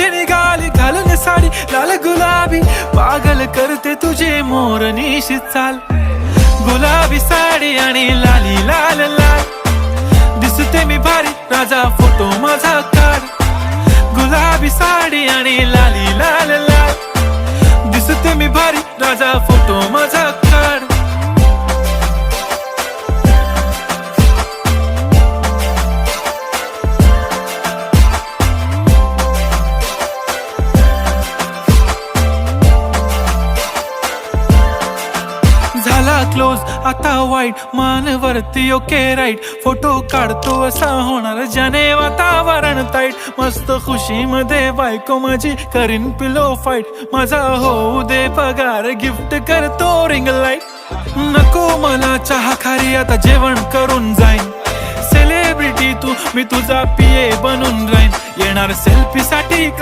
कुठे निघाली घालून साडी लाल गुलाबी, पागल करते तुझे मोरनीशी चाल. गुलाबी साडी आणि लाली लाल लाल, दिसते मी भारी राजा फोटो माझा काढ. गुलाबी साडी आणि लाली लाल लाल, दिसते मी भारी राजा फोटो माझा काढ. झाला क्लोज आता वाईट, मानवरती ओके राईट. फोटो काढतो असा होणार ज्याने वातावरण ताईट. मस्त खुशी मध्ये बायको माझी करीन पिलो फाईट. माझा होऊ दे पगार, गिफ्ट करतो रिंग लाईट. नको मला चहा खारी, आता जेवण करून जाईन. सेलिब्रिटी तू, मी तुझा पिये बनून राहीन. येणार सेल्फी साठी